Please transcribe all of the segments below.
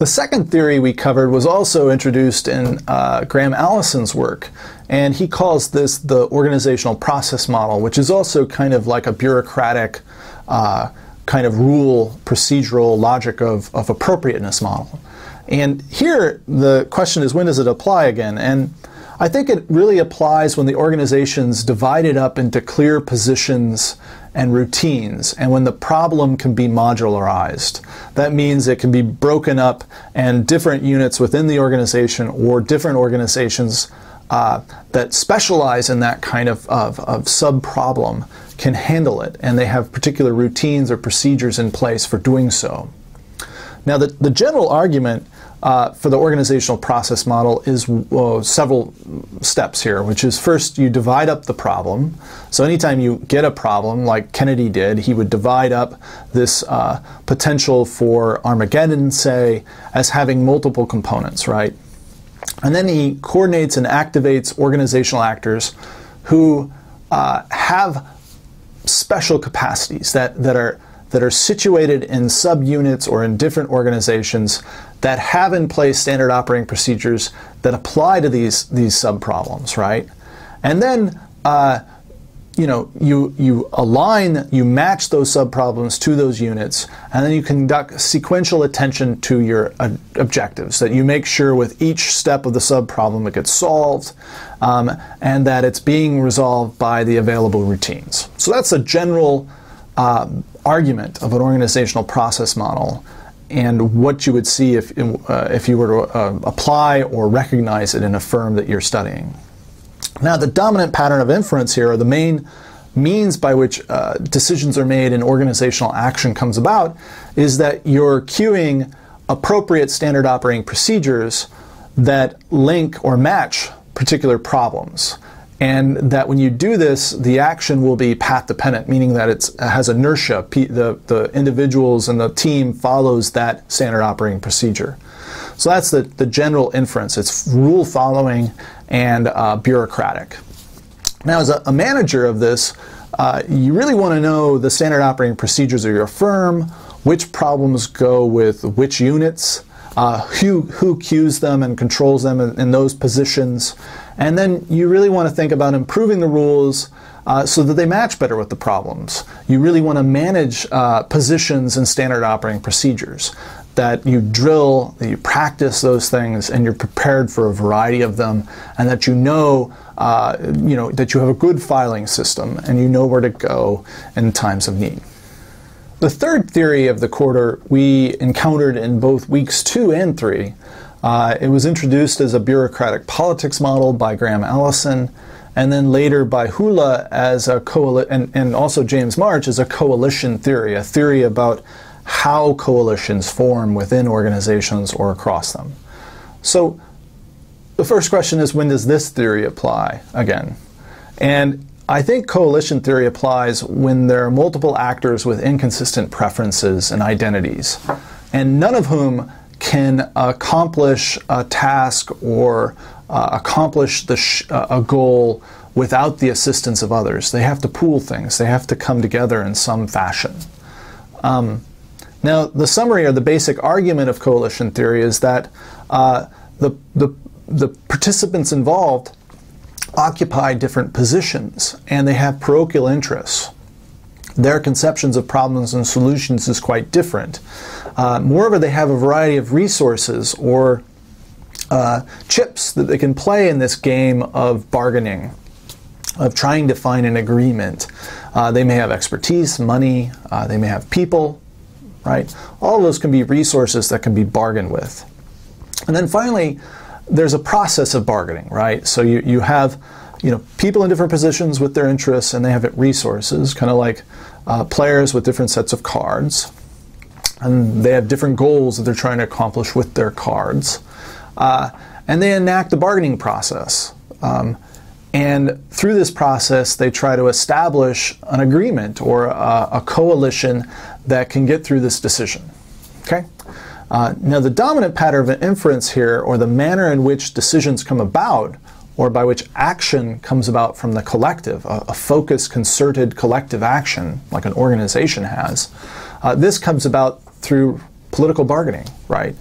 The second theory we covered was also introduced in Graham Allison's work, and he calls this the organizational process model, which is also kind of like a bureaucratic kind of rule, procedural logic of appropriateness model. And here the question is, when does it apply again? And I think it really applies when the organization's divided up into clear positions and routines, and when the problem can be modularized. That means it can be broken up, and different units within the organization or different organizations that specialize in that kind of sub-problem can handle it, and they have particular routines or procedures in place for doing so. Now, the general argument for the organizational process model is several steps here, which is first you divide up the problem. So anytime you get a problem, like Kennedy did, he would divide up this potential for Armageddon, say, as having multiple components, right? And then he coordinates and activates organizational actors who have special capacities that are situated in subunits or in different organizations that have in place standard operating procedures that apply to these sub-problems, right? And then you align, you match those sub-problems to those units, and then you conduct sequential attention to your objectives, that you make sure with each step of the sub-problem it gets solved, and that it's being resolved by the available routines. So that's a general argument of an organizational process model, and what you would see if you were to apply or recognize it in a firm that you're studying. Now, the dominant pattern of inference here, or the main means by which decisions are made and organizational action comes about, is that you're queuing appropriate standard operating procedures that link or match particular problems. And that when you do this, the action will be path dependent, meaning that it has inertia. The individuals and the team follows that standard operating procedure. So that's the general inference. It's rule following and bureaucratic. Now, as a manager of this, you really want to know the standard operating procedures of your firm, which problems go with which units, who queues them and controls them in those positions. And then you really want to think about improving the rules so that they match better with the problems. You really want to manage positions and standard operating procedures, that you drill, that you practice those things, and you're prepared for a variety of them, and that you know that you have a good filing system and you know where to go in times of need. The third theory of the quarter we encountered in both weeks 2 and 3. It was introduced as a bureaucratic politics model by Graham Allison, and then later by Hula as a and also James March as a coalition theory, a theory about how coalitions form within organizations or across them. So the first question is, when does this theory apply again? And I think coalition theory applies when there are multiple actors with inconsistent preferences and identities, and none of whom can accomplish a task or accomplish a goal without the assistance of others. They have to pool things. They have to come together in some fashion. Now, the summary or the basic argument of coalition theory is that the participants involved occupy different positions, and they have parochial interests. Their conceptions of problems and solutions is quite different. Moreover, they have a variety of resources or chips that they can play in this game of bargaining, of trying to find an agreement. They may have expertise, money, they may have people, right? All of those can be resources that can be bargained with. And then finally, there's a process of bargaining, right? So you have people in different positions with their interests, and they have resources, kind of like players with different sets of cards. And they have different goals that they're trying to accomplish with their cards. And they enact the bargaining process. And through this process, they try to establish an agreement or a coalition that can get through this decision. Okay? Now, the dominant pattern of inference here, or the manner in which decisions come about, or by which action comes about from the collective, a focused, concerted collective action, like an organization has, this comes about through political bargaining, right?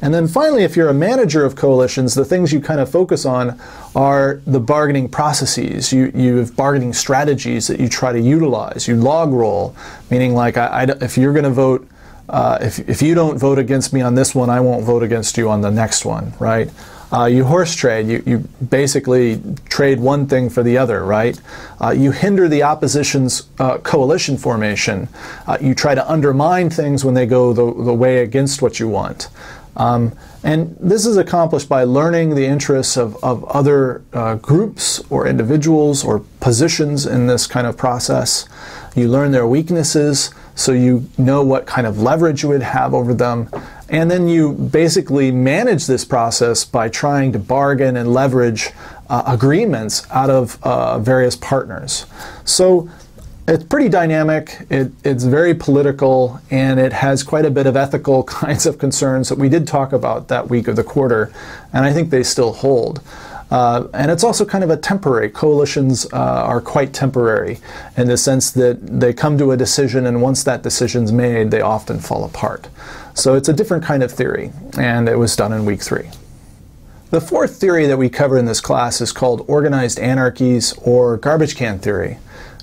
And then finally, if you're a manager of coalitions, the things you kind of focus on are the bargaining processes. You have bargaining strategies that you try to utilize. You log roll, meaning like if you're going to vote, if you don't vote against me on this one, I won't vote against you on the next one, right? You horse trade. You basically trade one thing for the other, right? You hinder the opposition's coalition formation. You try to undermine things when they go the way against what you want. And this is accomplished by learning the interests of other groups or individuals or positions in this kind of process. You learn their weaknesses, so you know what kind of leverage you would have over them. And then you basically manage this process by trying to bargain and leverage agreements out of various partners. So it's pretty dynamic, it's very political, and it has quite a bit of ethical kinds of concerns that we did talk about that week of the quarter, and I think they still hold. And it's also kind of a temporary. Coalitions are quite temporary in the sense that they come to a decision, and once that decision's made, they often fall apart. So it's a different kind of theory, and it was done in week 3. The fourth theory that we cover in this class is called organized anarchies or garbage can theory.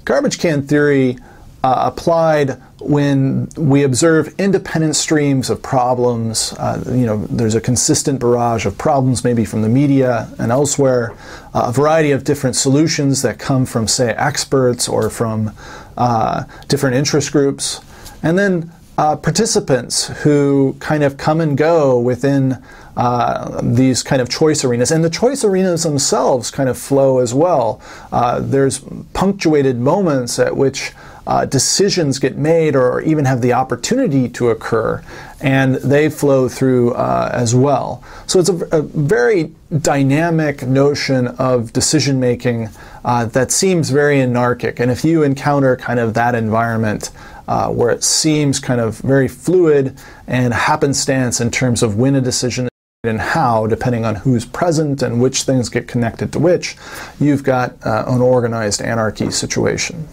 Garbage can theory applied when we observe independent streams of problems. There's a consistent barrage of problems, maybe from the media and elsewhere, a variety of different solutions that come from, say, experts or from different interest groups, and then participants who kind of come and go within these kind of choice arenas. And the choice arenas themselves kind of flow as well. There's punctuated moments at which decisions get made or even have the opportunity to occur, and they flow through as well. So it's a very dynamic notion of decision making that seems very anarchic. And if you encounter kind of that environment where it seems kind of very fluid and happenstance in terms of when a decision and how, depending on who's present and which things get connected to which, you've got an organized anarchy situation.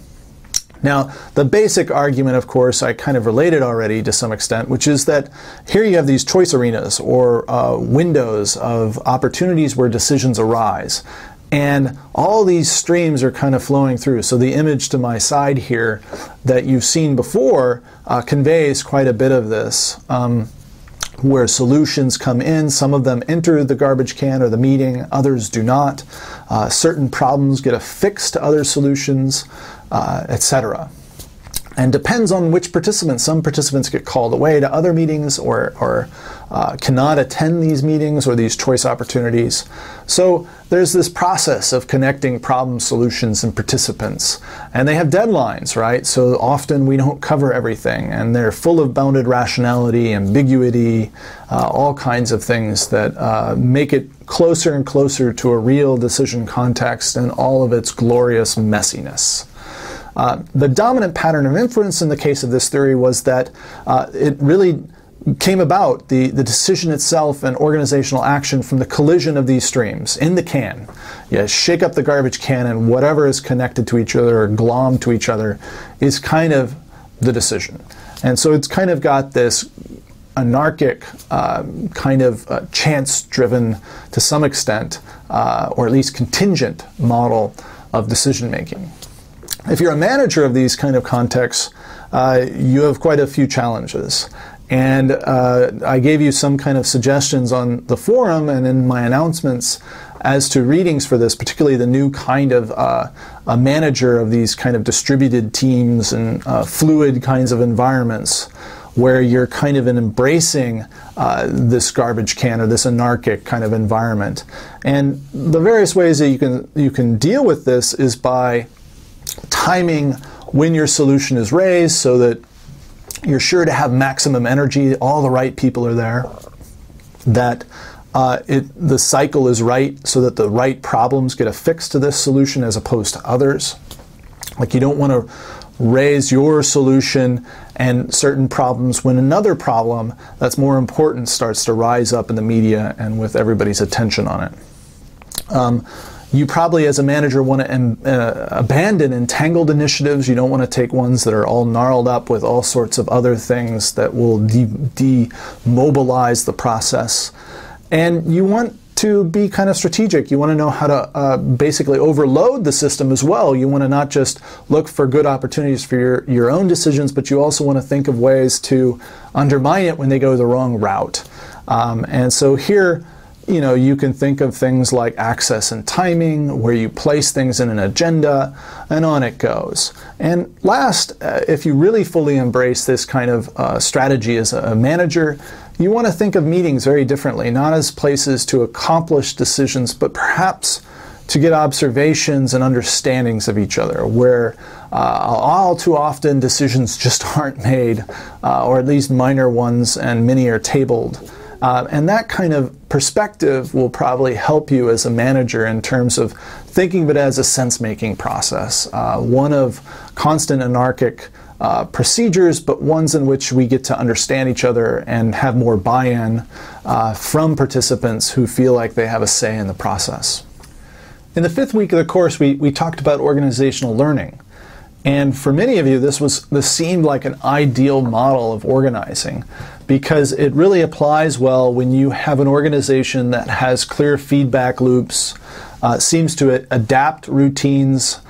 Now, the basic argument, of course, I kind of related already to some extent, which is that here you have these choice arenas or windows of opportunities where decisions arise. And all these streams are kind of flowing through. So the image to my side here that you've seen before conveys quite a bit of this. Where solutions come in, some of them enter the garbage can or the meeting, others do not. Certain problems get affixed to other solutions, etc. And depends on which participants. Some participants get called away to other meetings or cannot attend these meetings or these choice opportunities. So there's this process of connecting problem solutions and participants. And they have deadlines, right? So often we don't cover everything, and they're full of bounded rationality, ambiguity, all kinds of things that make it closer and closer to a real decision context and all of its glorious messiness. The dominant pattern of inference in the case of this theory was that it really came about, the decision itself and organizational action, from the collision of these streams in the can. You shake up the garbage can, and whatever is connected to each other or glommed to each other is kind of the decision. And so it's kind of got this anarchic kind of chance-driven, to some extent, or at least contingent model of decision making. If you're a manager of these kind of contexts, you have quite a few challenges. And I gave you some kind of suggestions on the forum and in my announcements as to readings for this, particularly the new kind of a manager of these kind of distributed teams and fluid kinds of environments, where you're kind of embracing this garbage can or this anarchic kind of environment. And the various ways that you can deal with this is by timing when your solution is raised so that you're sure to have maximum energy, all the right people are there, that the cycle is right so that the right problems get affixed to this solution as opposed to others. Like, you don't want to raise your solution and certain problems when another problem that's more important starts to rise up in the media and with everybody's attention on it. You probably, as a manager, want to abandon entangled initiatives. You don't want to take ones that are all gnarled up with all sorts of other things that will demobilize the process. And you want to be kind of strategic. You want to know how to basically overload the system as well. You want to not just look for good opportunities for your own decisions, but you also want to think of ways to undermine it when they go the wrong route. And so here, you can think of things like access and timing, where you place things in an agenda, and on it goes. And last, if you really fully embrace this kind of strategy as a manager, you want to think of meetings very differently, not as places to accomplish decisions, but perhaps to get observations and understandings of each other, where all too often decisions just aren't made, or at least minor ones, and many are tabled. And that kind of perspective will probably help you as a manager in terms of thinking of it as a sense-making process, one of constant anarchic procedures, but ones in which we get to understand each other and have more buy-in from participants who feel like they have a say in the process. In the 5th week of the course, we talked about organizational learning. And for many of you, this seemed like an ideal model of organizing, because it really applies well when you have an organization that has clear feedback loops, seems to adapt routines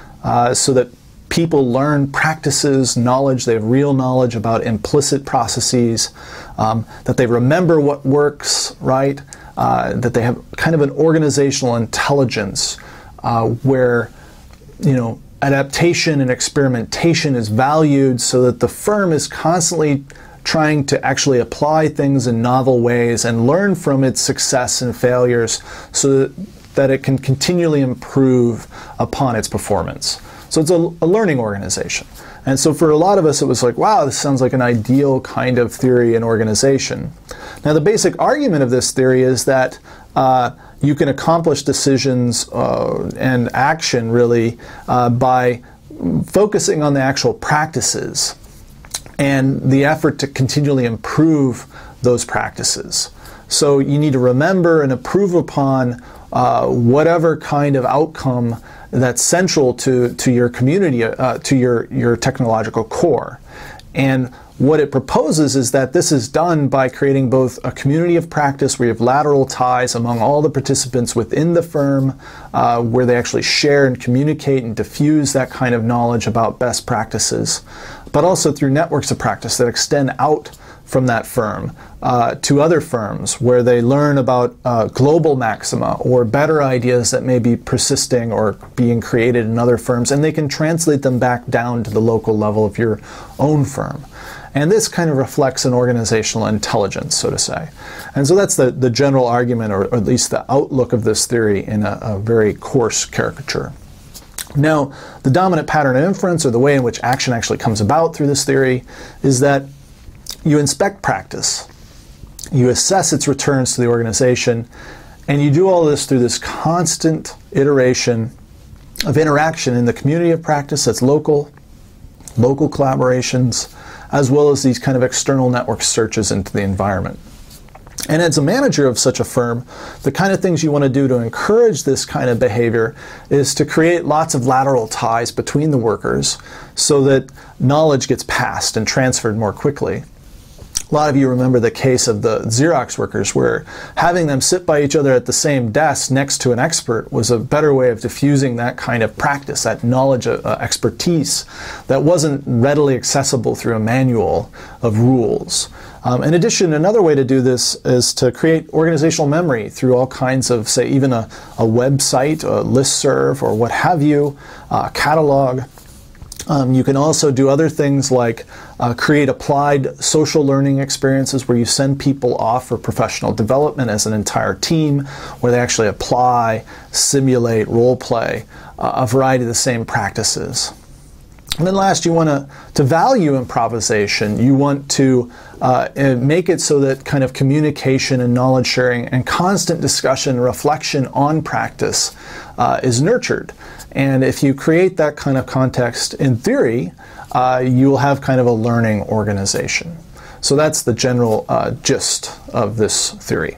so that people learn practices, knowledge, they have real knowledge about implicit processes, that they remember what works, right? That they have kind of an organizational intelligence where, adaptation and experimentation is valued, so that the firm is constantly trying to actually apply things in novel ways and learn from its success and failures so that it can continually improve upon its performance. So it's a learning organization. And so for a lot of us, it was like, wow, this sounds like an ideal kind of theory and organization. Now, the basic argument of this theory is that you can accomplish decisions and action really by focusing on the actual practices and the effort to continually improve those practices. So you need to remember and improve upon whatever kind of outcome that's central to your community, to your technological core. And what it proposes is that this is done by creating both a community of practice where you have lateral ties among all the participants within the firm, where they actually share and communicate and diffuse that kind of knowledge about best practices, but also through networks of practice that extend out from that firm to other firms, where they learn about global maxima or better ideas that may be persisting or being created in other firms, and they can translate them back down to the local level of your own firm. And this kind of reflects an organizational intelligence, so to say. And so that's the general argument, or at least the outlook of this theory in a very coarse caricature. Now, the dominant pattern of inference, or the way in which action actually comes about through this theory, is that you inspect practice, you assess its returns to the organization, and you do all this through this constant iteration of interaction in the community of practice that's local collaborations, as well as these kind of external network searches into the environment. And as a manager of such a firm, the kind of things you want to do to encourage this kind of behavior is to create lots of lateral ties between the workers so that knowledge gets passed and transferred more quickly. A lot of you remember the case of the Xerox workers, where having them sit by each other at the same desk next to an expert was a better way of diffusing that kind of practice, that knowledge, expertise that wasn't readily accessible through a manual of rules. In addition, another way to do this is to create organizational memory through all kinds of, say, even a website, a listserv, or what have you, a catalog. You can also do other things like create applied social learning experiences where you send people off for professional development as an entire team, where they actually apply, simulate, role play a variety of the same practices. And then last, you want to value improvisation. You want to make it so that kind of communication and knowledge sharing and constant discussion and reflection on practice is nurtured. And if you create that kind of context in theory, you will have kind of a learning organization. So that's the general gist of this theory.